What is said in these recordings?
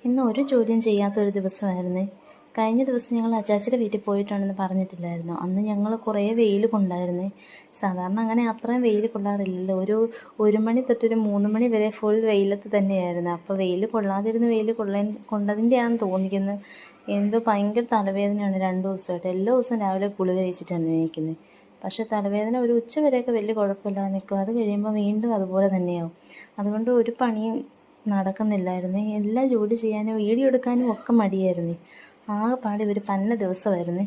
ഇന്ന് ഒരു ജോലിയും ചെയ്യാത്തൊരു ദിവസമായിരുന്നു. കഴിഞ്ഞ ദിവസം ഞങ്ങൾ അച്ചാച്ചിയുടെ വീട്ടിൽ പോയിട്ടുണ്ടെന്ന് പറഞ്ഞിട്ടില്ലായിരുന്നു. അന്ന് ഞങ്ങൾ കുറേ വെയിൽ കൊണ്ടായിരുന്നു. സാധാരണ അങ്ങനെ അത്രയും വെയിൽ കൊള്ളാറില്ലല്ലോ. ഒരു മണി തൊട്ടൊരു 3 മണി വരെ ഫുൾ വെയിലത്ത് തന്നെയായിരുന്നു. അപ്പോൾ വെയിൽ കൊള്ളാതിരുന്ന് വെയിൽ കൊണ്ടതിൻ്റെയാണെന്ന് തോന്നിക്കുന്നത്. എന്തോ ഭയങ്കര തലവേദനയാണ് 2 ദിവസമായിട്ട്. എല്ലാ ദിവസവും രാവിലെ ഗുളിക കഴിച്ചിട്ടാണ് എണീക്കുന്നത്. പക്ഷേ തലവേദന ഒരു ഉച്ച വരെയൊക്കെ വലിയ കുഴപ്പമില്ലാതെ നിൽക്കും. അത് കഴിയുമ്പോൾ വീണ്ടും അതുപോലെ തന്നെയാവും. അതുകൊണ്ട് ഒരു പണിയും നടക്കുന്നില്ലായിരുന്നു. എല്ലാ ജോലി ചെയ്യാനും വീഡിയോ എടുക്കാനും ഒക്കെ മടിയായിരുന്നു. ആകെപ്പാടെ ഒരു പന്ന ദിവസമായിരുന്നു.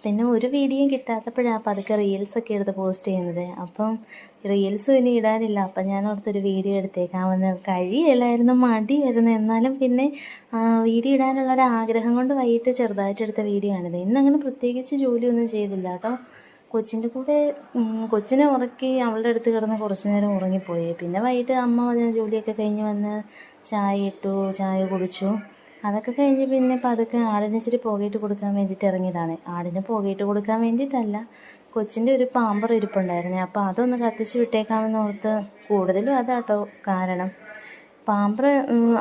പിന്നെ ഒരു വീഡിയോയും കിട്ടാത്തപ്പോഴാണ് പതുക്കെ റീൽസൊക്കെ എടുത്ത് പോസ്റ്റ് ചെയ്യുന്നത്. അപ്പം റീൽസും ഇനി ഇടാനില്ല. അപ്പം ഞാൻ ഓർത്തൊരു വീഡിയോ എടുത്തേക്കാമെന്ന്. കഴിയില്ലായിരുന്നു, മടിയായിരുന്നു. എന്നാലും പിന്നെ വീഡിയോ ഇടാനുള്ളൊരു ആഗ്രഹം കൊണ്ട് വൈകിട്ട് ചെറുതായിട്ട് എടുത്ത വീഡിയോ ആണിത്. ഇന്നങ്ങനെ പ്രത്യേകിച്ച് ജോലിയൊന്നും ചെയ്തില്ല കേട്ടോ. കൊച്ചിൻ്റെ കൂടെ കൊച്ചിനെ ഉറക്കി അവളുടെ അടുത്ത് കിടന്ന് കുറച്ച് നേരം ഉറങ്ങിപ്പോയി. പിന്നെ വൈകിട്ട് അമ്മ ജോലിയൊക്കെ കഴിഞ്ഞ് വന്ന് ചായ ഇട്ടു, ചായ കുടിച്ചു. അതൊക്കെ കഴിഞ്ഞ് പിന്നെ പതുക്കെ ആടിന് ഇച്ചിരി പുകയിട്ട് കൊടുക്കാൻ വേണ്ടിയിട്ട് ഇറങ്ങിയതാണ്. ആടിന് പുകയിട്ട് കൊടുക്കാൻ വേണ്ടിയിട്ടല്ല, കൊച്ചിൻ്റെ ഒരു പാമ്പർ ഇരിപ്പുണ്ടായിരുന്നു. അപ്പോൾ അതൊന്ന് കത്തിച്ച് വിട്ടേക്കാമെന്ന് ഓർത്ത്. കൂടുതലും അതാട്ടോ കാരണം. പാമ്പർ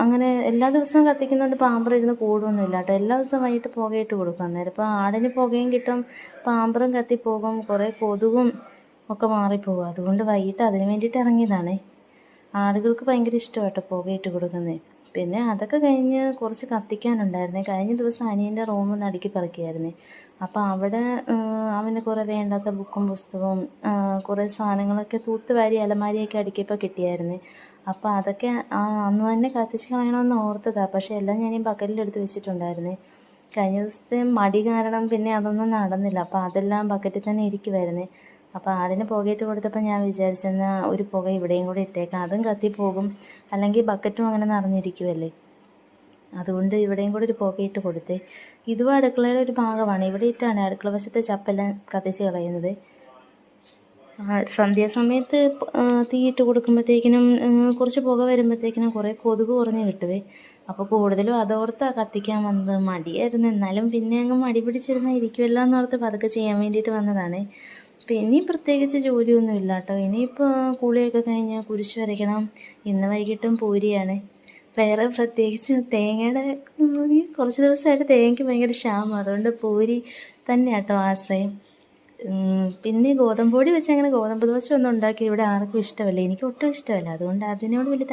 അങ്ങനെ എല്ലാ ദിവസവും കത്തിക്കുന്നതുകൊണ്ട് പാമ്പർ ഇരുന്ന് കൂടുമൊന്നുമില്ല കേട്ടോ. എല്ലാ ദിവസവും വൈകിട്ട് പുകയിട്ട് കൊടുക്കും. അന്നേരം ഇപ്പോൾ ആടിന് പുകയും കിട്ടും, പാമ്പറും കത്തിപ്പോകും, കുറേ കൊതുകും ഒക്കെ മാറിപ്പോകും. അതുകൊണ്ട് വൈകിട്ട് അതിന് വേണ്ടിയിട്ട് ഇറങ്ങിയതാണേ. ആടുകൾക്ക് ഭയങ്കര ഇഷ്ടമാട്ടോ പുകയിട്ട് കൊടുക്കുന്നത്. പിന്നെ അതൊക്കെ കഴിഞ്ഞ് കുറച്ച് കത്തിക്കാനുണ്ടായിരുന്നേ. കഴിഞ്ഞ ദിവസം അനിയൻ്റെ റൂം അടുക്കി പറക്കിയായിരുന്നേ. അപ്പോൾ അവിടെ അവന് കുറേ വേണ്ടാത്ത ബുക്കും പുസ്തകവും കുറേ സാധനങ്ങളൊക്കെ തൂത്തുവാരി അലമാരിയൊക്കെ അടുക്കിയപ്പോൾ കിട്ടിയായിരുന്നു. അപ്പോൾ അതൊക്കെ അന്ന് തന്നെ കത്തിച്ച് കളയണമെന്ന് ഓർത്തതാണ്. പക്ഷേ എല്ലാം ഞാൻ ഈ ബക്കറ്റിലെടുത്ത് വെച്ചിട്ടുണ്ടായിരുന്നേ. കഴിഞ്ഞ ദിവസത്തെ മടി കാരണം പിന്നെ അതൊന്നും നടന്നില്ല. അപ്പോൾ അതെല്ലാം ബക്കറ്റിൽ തന്നെ ഇരിക്കുമായിരുന്നേ. അപ്പോൾ ആടിന് പുകയിട്ട് കൊടുത്തപ്പോൾ ഞാൻ വിചാരിച്ചെന്നാൽ ഒരു പുക ഇവിടെയും കൂടി ഇട്ടേക്കാം, അതും കത്തിപ്പോകും. അല്ലെങ്കിൽ ബക്കറ്റും അങ്ങനെ നിറഞ്ഞിരിക്കുമല്ലേ. അതുകൊണ്ട് ഇവിടെയും കൂടി ഒരു പുകയിട്ട് കൊടുത്തേ. ഇതും അടുക്കളയുടെ ഒരു ഭാഗമാണ്. ഇവിടെ ഇട്ടാണ് അടുക്കള വശത്തെ ചപ്പെല്ലാം കത്തിച്ച് കളയുന്നത്. സന്ധ്യാസമയത്ത് തീയിട്ട് കൊടുക്കുമ്പോഴത്തേക്കിനും കുറച്ച് പുക വരുമ്പോഴത്തേക്കിനും കുറേ കൊതുക് കുറഞ്ഞ് കിട്ടുവേ. അപ്പോൾ കൂടുതലും അതോർത്താണ് കത്തിക്കാൻ വന്നത്. മടിയായിരുന്നു. എന്നാലും പിന്നെ അങ്ങ് മടി പിടിച്ചിരുന്നാൽ ഇരിക്കുമല്ലോ എന്നോർത്ത് പതുക്കെ ചെയ്യാൻ വേണ്ടിയിട്ട് വന്നതാണ്. പിന്നെ പ്രത്യേകിച്ച് ജോലിയൊന്നും ഇല്ല കേട്ടോ. ഇനിയിപ്പോൾ കുളിയൊക്കെ കഴിഞ്ഞ് കുരിശ് വരയ്ക്കണം. ഇന്ന് വൈകിട്ടും പൂരിയാണ്. വേറെ പ്രത്യേകിച്ച് തേങ്ങയുടെ കുറച്ച് ദിവസമായിട്ട് തേങ്ങയ്ക്ക് ഭയങ്കര ക്ഷാമം. അതുകൊണ്ട് പൂരി തന്നെയാട്ടോ ആശ്രയം. പിന്നെ ഗോതമ്പ് പൊടി വെച്ച് അങ്ങനെ ഗോതമ്പ് ദോശ ഒന്നും ഉണ്ടാക്കി ഇവിടെ ആർക്കും ഇഷ്ടമല്ല. എനിക്ക് ഒട്ടും ഇഷ്ടമല്ല. അതുകൊണ്ട് അതിനോട് വലിയ